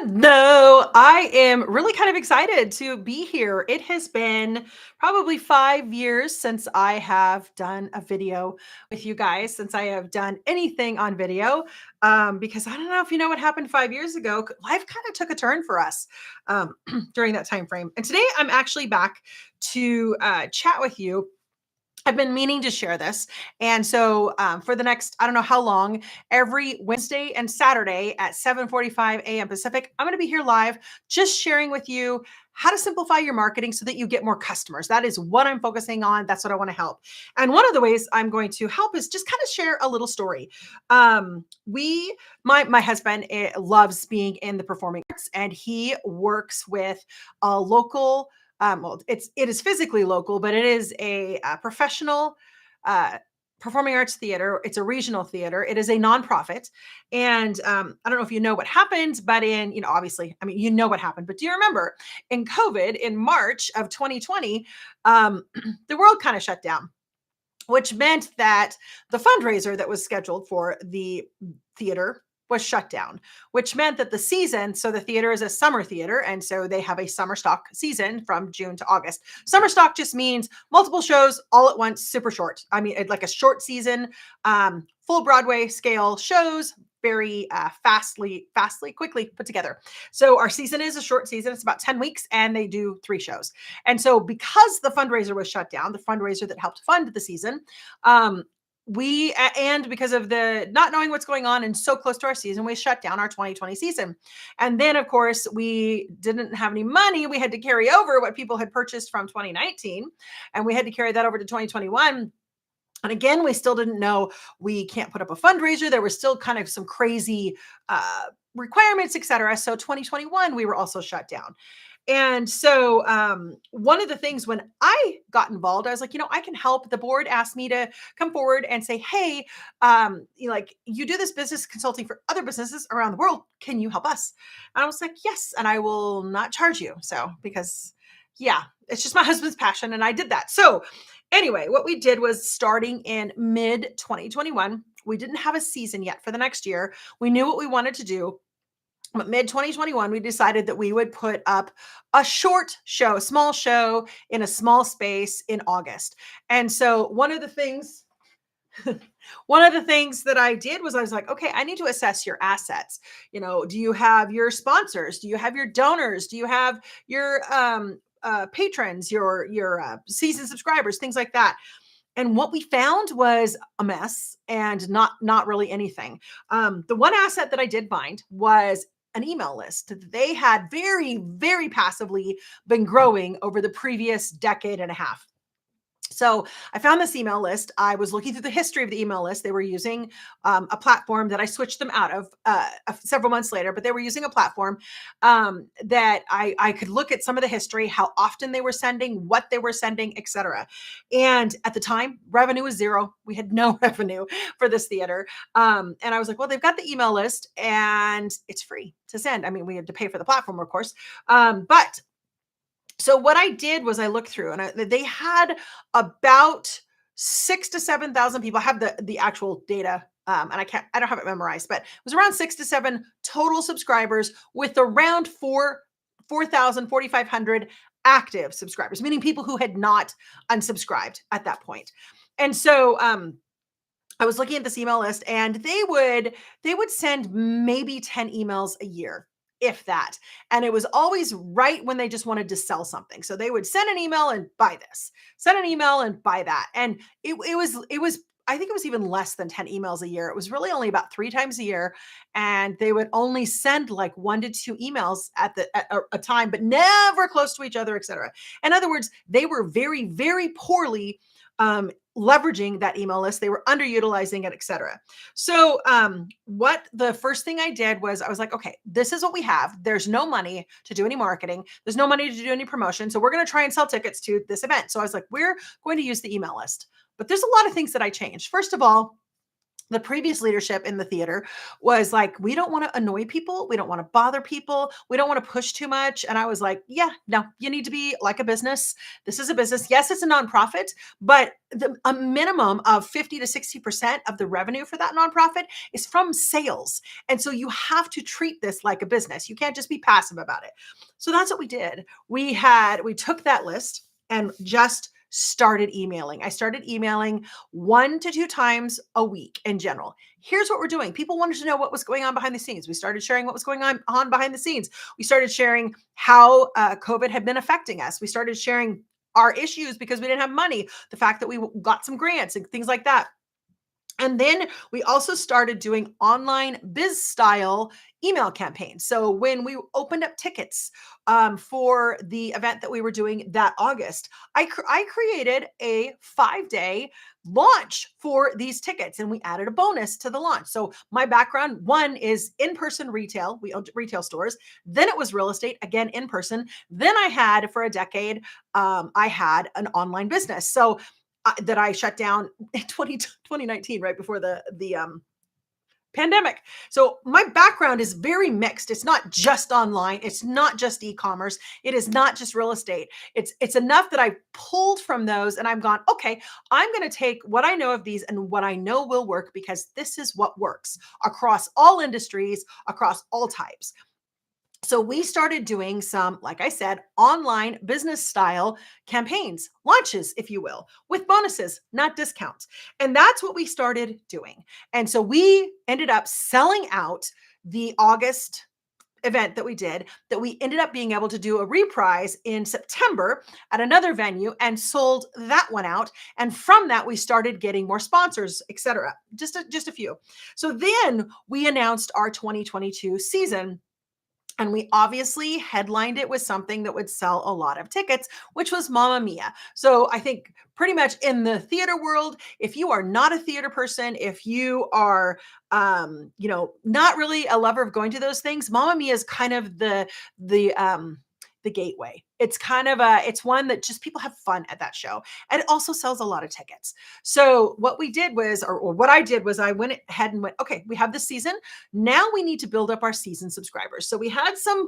Hello. I am really kind of excited to be here. It has been probably 5 years since I have done a video with you guys, since I have done anything on video. Because I don't know if you know what happened 5 years ago. Life kind of took a turn for us during that time frame. And today I'm actually back to chat with you. I've been meaning to share this. And so for the next, I don't know how long, every Wednesday and Saturday at 7:45 a.m. Pacific, I'm going to be here live just sharing with you how to simplify your marketing so that you get more customers. That is what I'm focusing on. That's what I want to help. And one of the ways I'm going to help is just kind of share a little story. My husband loves being in the performing arts, and he works with a local well, it is physically local, but it is a professional uh, performing arts theater. It's a regional theater. It is a nonprofit, and I don't know if you know what happened, but obviously, I mean, you know what happened. But do you remember in COVID in March of 2020, the world kind of shut down, which meant that the fundraiser that was scheduled for the theater was shut down, which meant that the season, so the theater is a summer theater, and so they have a summer stock season from June to August. Summer stock just means multiple shows all at once, super short. I mean, like a short season, full Broadway scale shows, very quickly put together. So our season is a short season. It's about 10 weeks and they do 3 shows. And so because the fundraiser was shut down, the fundraiser that helped fund the season, and because of the not knowing what's going on and so close to our season, we shut down our 2020 season. And then of course we didn't have any money. We had to carry over what people had purchased from 2019 and we had to carry that over to 2021. And again, we still didn't know we can't put up a fundraiser. There were still kind of some crazy requirements, et cetera. So 2021, we were also shut down. And so one of the things when I got involved, I was like, I can help. The board asked me to come forward and say, hey, you do this business consulting for other businesses around the world. Can you help us? And I was like, yes, and I will not charge you. So because yeah, it's just my husband's passion. And I did that. So anyway, what we did was starting in mid 2021, we didn't have a season yet for the next year. We knew what we wanted to do. But mid 2021, we decided that we would put up a short show, a small show in a small space in August. And so one of the things that I did was I was like, okay, I need to assess your assets. Do you have your sponsors? Do you have your donors? Do you have your patrons, your season subscribers, things like that? And what we found was a mess and not really anything. The one asset that I did find was an email list that they had very, very passively been growing over the previous decade and a half. So I found this email list. I was looking through the history of the email list. They were using a platform that I switched them out of several months later, but they were using a platform that I could look at some of the history, how often they were sending, what they were sending, etc. And at the time, revenue was zero. We had no revenue for this theater. And I was like, well, they've got the email list and it's free to send. I mean, we had to pay for the platform, of course. So what I did was I looked through and they had about 6,000 to 7,000 people. I have the actual data and I don't have it memorized, but it was around 6 to 7 total subscribers with around 4,500 active subscribers, meaning people who had not unsubscribed at that point. And so I was looking at this email list and they would send maybe 10 emails a year, if that. And it was always right when they just wanted to sell something. So they would send an email and buy this, send an email and buy that. And it was, I think it was even less than 10 emails a year. It was really only about 3 times a year. And they would only send like 1 to 2 emails at a time, but never close to each other, et cetera. In other words, they were very, very poorly leveraging that email list. They were underutilizing it, et cetera. So what the first thing I did was I was like, okay, this is what we have. There's no money to do any marketing. There's no money to do any promotion. So we're going to try and sell tickets to this event. So I was like, we're going to use the email list. But there's a lot of things that I changed. First of all, The previous leadership in the theater was like, we don't want to annoy people. We don't want to bother people. We don't want to push too much. And I was like, yeah, no, you need to be like a business. This is a business. Yes, it's a nonprofit, but a minimum of 50 to 60% of the revenue for that nonprofit is from sales. And so you have to treat this like a business. You can't just be passive about it. So that's what we did. We took that list and just started emailing. I started emailing 1 to 2 times a week in general. Here's what we're doing. People wanted to know what was going on behind the scenes. We started sharing what was going on behind the scenes. We started sharing how COVID had been affecting us. We started sharing our issues because we didn't have money, the fact that we got some grants and things like that. And then we also started doing online biz style email campaigns. So when we opened up tickets for the event that we were doing that August, I created a 5-day launch for these tickets, and we added a bonus to the launch. So my background, one, is in-person retail. We owned retail stores. Then it was real estate, again, in person. Then I had, for a decade, I had an online business. So that I shut down in 2019, right before the pandemic. So my background is very mixed. It's not just online. It's not just e-commerce. It is not just real estate. It's enough that I pulled from those and I've gone, okay, I'm going to take what I know of these and what I know will work, because this is what works across all industries, across all types. So we started doing some, like I said, online business style campaigns, launches, if you will, with bonuses, not discounts. And that's what we started doing. And so we ended up selling out the August event that we did, that we ended up being able to do a reprise in September at another venue and sold that one out. And from that, we started getting more sponsors, etc. Just a few. So then we announced our 2022 season. And we obviously headlined it with something that would sell a lot of tickets, which was Mamma Mia. So I think pretty much in the theater world, if you are not a theater person, if you are, not really a lover of going to those things, Mamma Mia is kind of the gateway. It's kind of it's one that just people have fun at that show. And it also sells a lot of tickets. So what we did was, or what I did was, I went ahead and went, okay, we have this season. Now we need to build up our season subscribers. So we had some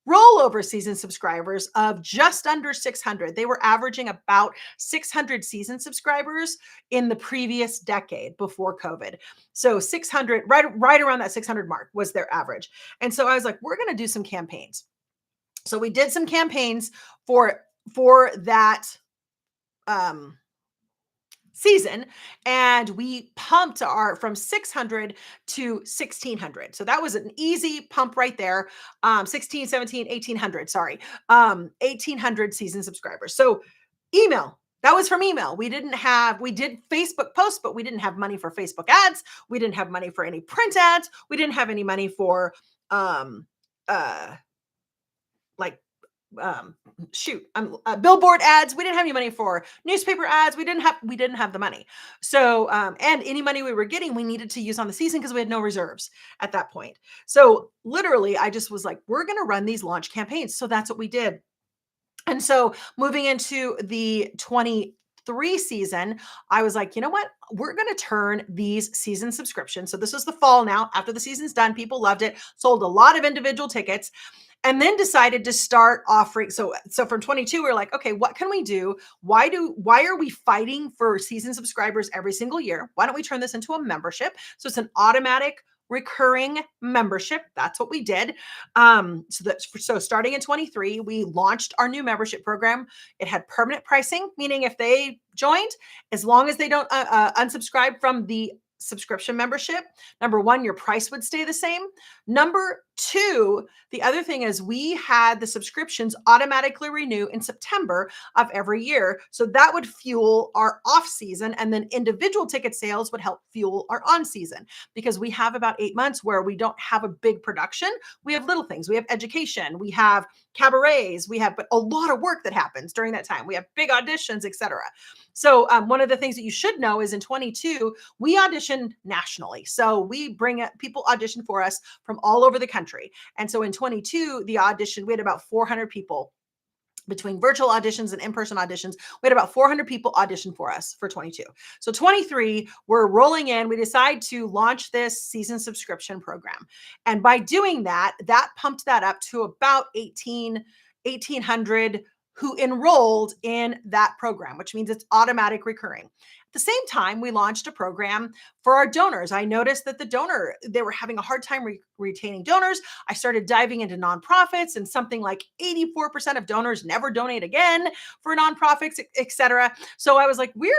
rollover season subscribers of just under 600. They were averaging about 600 season subscribers in the previous decade before COVID. So 600, right around that 600 mark was their average. And so I was like, we're going to do some campaigns. So we did some campaigns for that season, and we pumped our from 600 to 1600. So that was an easy pump right there. 16, 17, 1800, sorry. 1800 season subscribers. So email, that was from email. We did Facebook posts, but we didn't have money for Facebook ads. We didn't have money for any print ads. We didn't have any money for billboard ads. We didn't have any money for newspaper ads. We didn't have the money. So, and any money we were getting, we needed to use on the season because we had no reserves at that point. So literally, I just was like, we're going to run these launch campaigns. So that's what we did. And so moving into the 23 season, I was like, you know what? We're going to turn these season subscriptions. So this was the fall now. After the season's done, people loved it, sold a lot of individual tickets, and then decided to start offering. So from 22, we were like, okay, what can we do? Why are we fighting for season subscribers every single year? Why don't we turn this into a membership? So it's an automatic recurring membership. That's what we did. So starting in 23, we launched our new membership program. It had permanent pricing, meaning if they joined, as long as they don't unsubscribe from the subscription membership, number one, your price would stay the same. Number two, the other thing is we had the subscriptions automatically renew in September of every year. So that would fuel our off season, and then individual ticket sales would help fuel our on season, because we have about 8 months where we don't have a big production. We have little things. We have education, we have cabarets, but a lot of work that happens during that time. We have big auditions, etc. So one of the things that you should know is in 22, we auditioned nationally. So we bring people audition for us from all over the country. And so in 22, the audition, we had about 400 people between virtual auditions and in-person auditions. We had about 400 people audition for us for 22. So 23, we're rolling in. We decide to launch this season subscription program. And by doing that, that pumped that up to about 1,800 who enrolled in that program, which means it's automatic recurring. At the same time, we launched a program for our donors. I noticed that they were having a hard time retaining donors. I started diving into nonprofits, and something like 84% of donors never donate again for nonprofits, et cetera. So I was like, we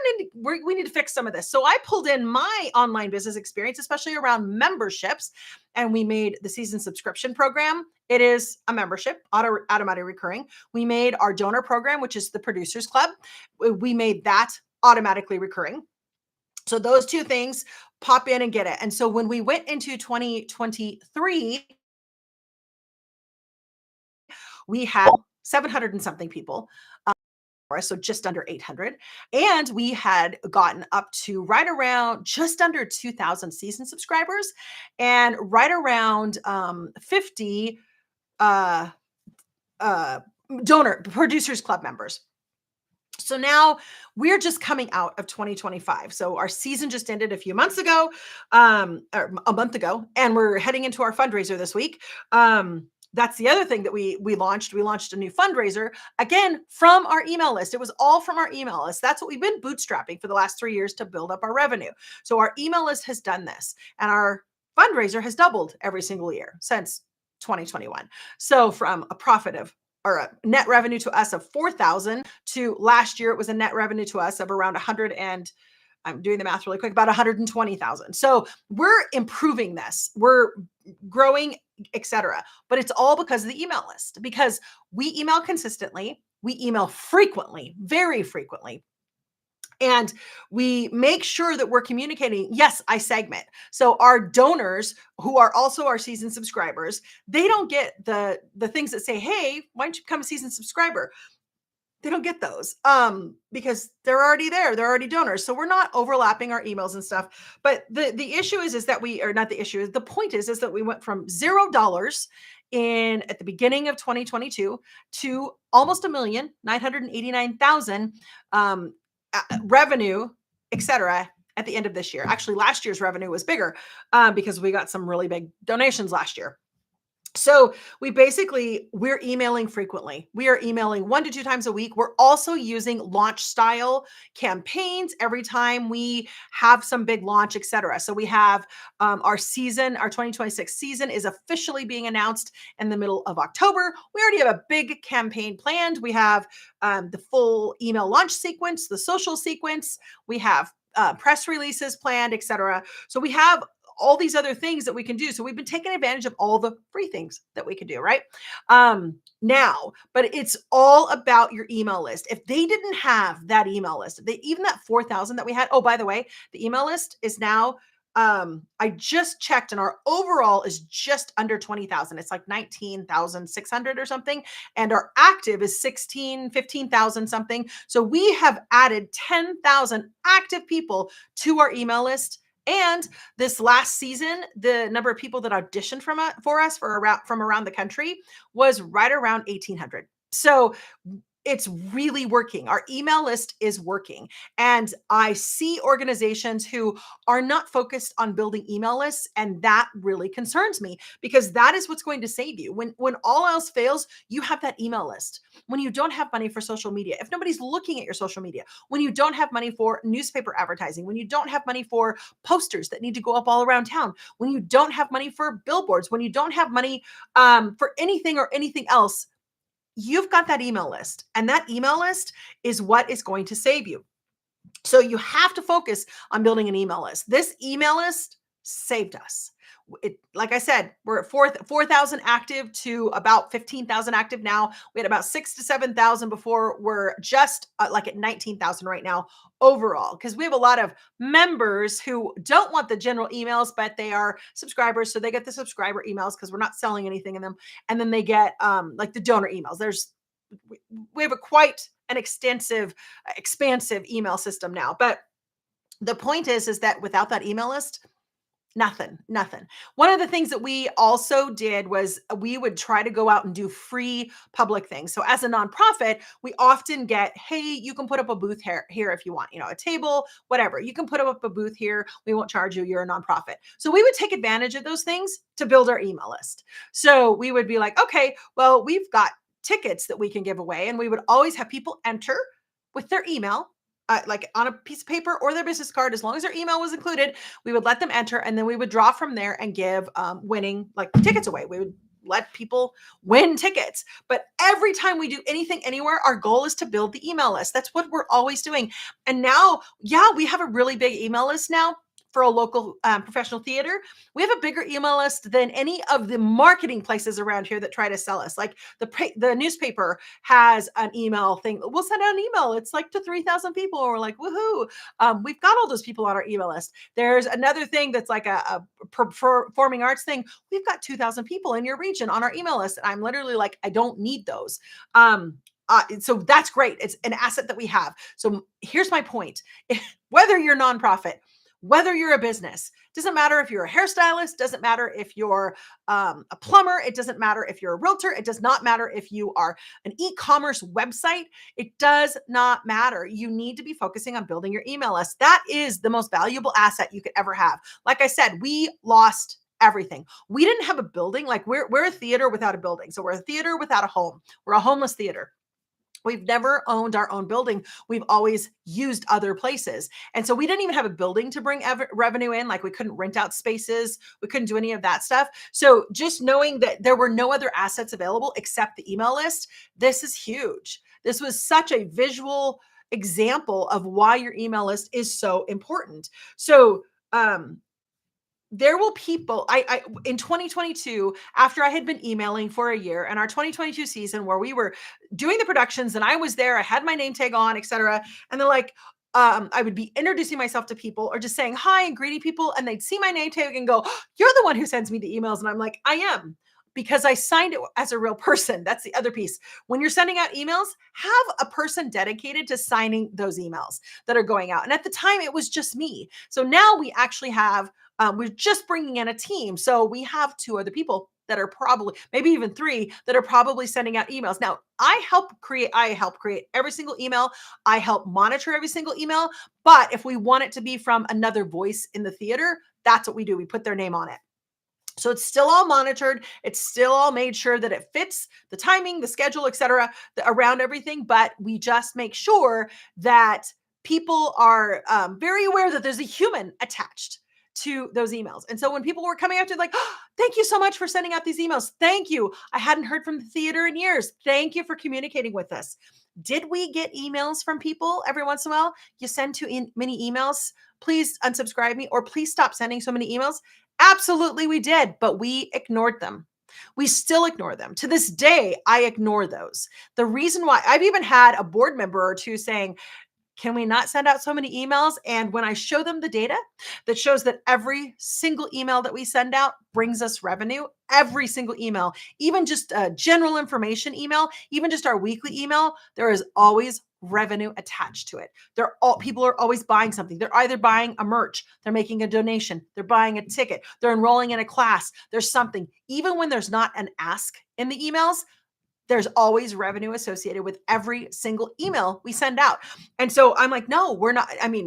need to fix some of this. So I pulled in my online business experience, especially around memberships, and we made the season subscription program. It is a membership, automatic recurring. We made our donor program, which is the Producers Club. We made that automatically recurring. So those two things, pop in and get it. And so when we went into 2023, we had 700 and something people. So just under 800. And we had gotten up to right around just under 2,000 season subscribers and right around 50 uh, donor Producers Club members. So now we're just coming out of 2025. So our season just ended a few months ago, or a month ago, and we're heading into our fundraiser this week. That's the other thing that we launched. We launched a new fundraiser, again, from our email list. It was all from our email list. That's what we've been bootstrapping for the last 3 years to build up our revenue. So our email list has done this, and our fundraiser has doubled every single year since 2021. So from a profit of, or a net revenue to us of 4,000 to last year, it was a net revenue to us of around 100 and I'm doing the math really quick, about 120,000. So we're improving this, we're growing, etc. But it's all because of the email list, because we email consistently, we email frequently, very frequently. And we make sure that we're communicating. Yes, I segment. So our donors, who are also our season subscribers, they don't get the things that say, hey, why don't you become a season subscriber? They don't get those because they're already there. They're already donors. So we're not overlapping our emails and stuff. But the issue is that we, or not the issue, the point is that we went from $0 at the beginning of 2022 to almost 1,989,000 revenue, et cetera, at the end of this year. Actually, last year's revenue was bigger because we got some really big donations last year. So we're emailing frequently. We are emailing 1 to 2 times a week. We're also using launch style campaigns every time we have some big launch, etc. So we have our 2026 season is officially being announced in the middle of October. We already have a big campaign planned. We have the full email launch sequence, the social sequence. We have press releases planned, etc. So we have all these other things that we can do. So we've been taking advantage of all the free things that we can do, right? Now, but it's all about your email list. If they didn't have that email list, even that 4,000 that we had, oh, by the way, the email list is now, I just checked and our overall is just under 20,000. It's like 19,600 or something. And our active is 15,000 something. So we have added 10,000 active people to our email list. And this last season, the number of people that auditioned for us from around the country was right around 1,800. So it's really working. Our email list is working. And I see organizations who are not focused on building email lists. And that really concerns me because that is what's going to save you. When all else fails, you have that email list. When you don't have money for social media, if nobody's looking at your social media, when you don't have money for newspaper advertising, when you don't have money for posters that need to go up all around town, when you don't have money for billboards, when you don't have money for anything or anything else, you've got that email list, and that email list is what is going to save you. So you have to focus on building an email list. This email list saved us. Like I said, we're at 4,000 active to about 15,000 active now. We had about 6,000 to 7,000 before. We're just like at 19,000 right now overall, because we have a lot of members who don't want the general emails, but they are subscribers. So they get the subscriber emails because we're not selling anything in them. And then they get like the donor emails. We have quite an expansive email system now. But the point is that without that email list, Nothing, nothing. One of the things that we also did was we would try to go out and do free public things. So as a nonprofit, we often get, hey, you can put up a booth here if you want, a table, whatever. You can put up a booth here. We won't charge you. You're a nonprofit. So we would take advantage of those things to build our email list. So we would be like, okay, well, we've got tickets that we can give away. And we would always have people enter with their email, like on a piece of paper or their business card, as long as their email was included, we would let them enter, and then we would draw from there and give winning like tickets away. We would let people win tickets. But every time we do anything anywhere, our goal is to build the email list. That's what we're always doing. And now, yeah, we have a really big email list now for a local professional theater. We have a bigger email list than any of the marketing places around here that try to sell us. Like the newspaper has an email thing. We'll send out an email. It's like to 3,000 people. And we're like, woohoo. We've got all those people on our email list. There's another thing that's like a performing arts thing. We've got 2,000 people in your region on our email list. And I'm literally like, I don't need those. So that's great. It's an asset that we have. So here's my point. Whether you're nonprofit, whether you're a business, doesn't matter if you're a hairstylist, doesn't matter if you're a plumber, it doesn't matter if you're a realtor, it does not matter if you are an e-commerce website, it does not matter. You need to be focusing on building your email list. That is the most valuable asset you could ever have. Like I said, we lost everything. We didn't have a building. Like we're a theater without a building. So we're a theater without a home. We're a homeless theater. We've never owned our own building. We've always used other places. And so we didn't even have a building to bring revenue in. Like we couldn't rent out spaces. We couldn't do any of that stuff. So just knowing that there were no other assets available except the email list, this is huge. This was such a visual example of why your email list is so important. So, there will people I in 2022, after I had been emailing for a year, and our 2022 season where we were doing the productions and I was there, I had my name tag on, etc. And they're like, I would be introducing myself to people or just saying hi and greeting people, and they'd see my name tag and go, "You're the one who sends me the emails." And I'm like, I am, because I signed it as a real person. That's the other piece. When you're sending out emails, have a person dedicated to signing those emails that are going out. And at the time, it was just me. So now we actually have we're just bringing in a team. So we have two other people that are probably, maybe even three, that are probably sending out emails. Now, I help create every single email. I help monitor every single email. But if we want it to be from another voice in the theater, that's what we do. We put their name on it. So it's still all monitored. It's still all made sure that it fits the timing, the schedule, etc., around everything. But we just make sure that people are very aware that there's a human attached to those emails. And so when people were coming after, like, oh, thank you so much for sending out these emails. Thank you. I hadn't heard from the theater in years. Thank you for communicating with us. Did we get emails from people every once in a while? You send too many emails. Please unsubscribe me, or please stop sending so many emails. Absolutely, we did, but we ignored them. We still ignore them. To this day, I ignore those. The reason why, I've even had a board member or two saying, can we not send out so many emails? And when I show them the data that shows that every single email that we send out brings us revenue, every single email, even just a general information email, even just our weekly email, there is always revenue attached to it. People are always buying something. They're either buying a merch, they're making a donation, they're buying a ticket, they're enrolling in a class, there's something. Even when there's not an ask in the emails, there's always revenue associated with every single email we send out. And so I'm like, no, we're not going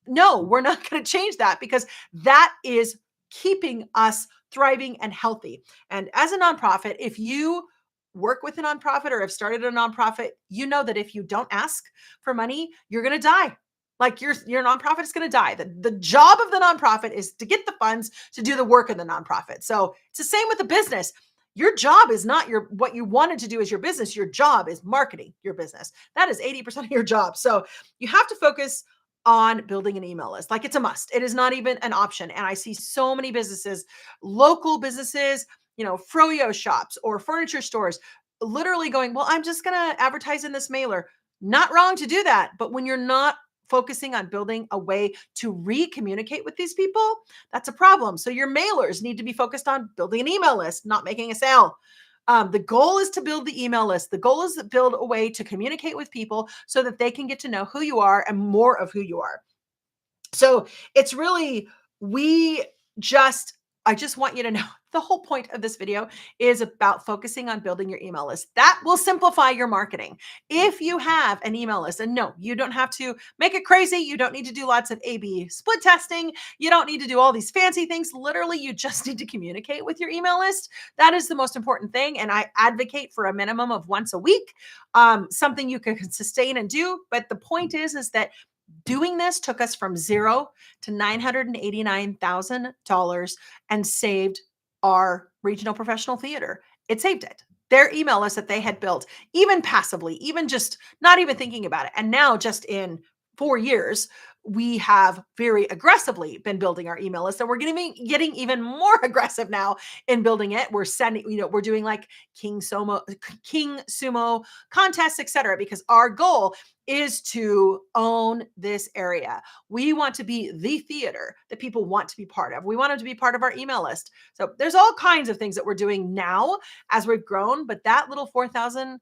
to change that, because that is keeping us thriving and healthy. And as a nonprofit, if you work with a nonprofit or have started a nonprofit, you know that if you don't ask for money, you're going to die. Like your nonprofit is going to die. The job of the nonprofit is to get the funds to do the work of the nonprofit. So it's the same with the business. Your job is not what you wanted to do as your business. Your job is marketing your business. That is 80% of your job. So you have to focus on building an email list. Like, it's a must. It is not even an option. And I see so many businesses, local businesses, froyo shops or furniture stores, literally going, well, I'm just going to advertise in this mailer. Not wrong to do that. But when you're not focusing on building a way to re-communicate with these people, that's a problem. So your mailers need to be focused on building an email list, not making a sale. The goal is to build the email list. The goal is to build a way to communicate with people so that they can get to know who you are and more of who you are. So it's really, we just I just want you to know the whole point of this video is about focusing on building your email list. That will simplify your marketing. If you have an email list, and no, you don't have to make it crazy. You don't need to do lots of A/B split testing. You don't need to do all these fancy things. Literally, you just need to communicate with your email list. That is the most important thing. And I advocate for a minimum of once a week, something you can sustain and do. But the point is that doing this took us from zero to $989,000 and saved our regional professional theater. It saved it. Their email list that they had built, even passively, even just not even thinking about it. And now, just in 4 years, we have very aggressively been building our email list. And we're going to be getting even more aggressive now in building it. We're sending, we're doing like King Sumo contests, etc., because our goal is to own this area. We want to be the theater that people want to be part of. We want them to be part of our email list. So there's all kinds of things that we're doing now as we've grown, but that little 4,000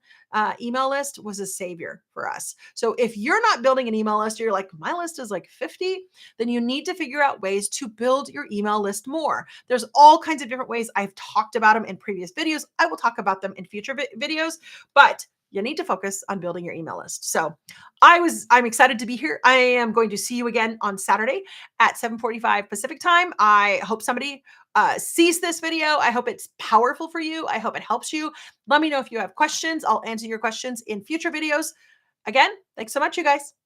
email list was a savior for us. So if you're not building an email list, or you're like, my list is like 50, then you need to figure out ways to build your email list more. There's all kinds of different ways. I've talked about them in previous videos. I will talk about them in future videos, but you need to focus on building your email list. So I'm excited to be here. I am going to see you again on Saturday at 7:45 Pacific time. I hope somebody sees this video. I hope it's powerful for you. I hope it helps you. Let me know if you have questions. I'll answer your questions in future videos. Again, thanks so much, you guys.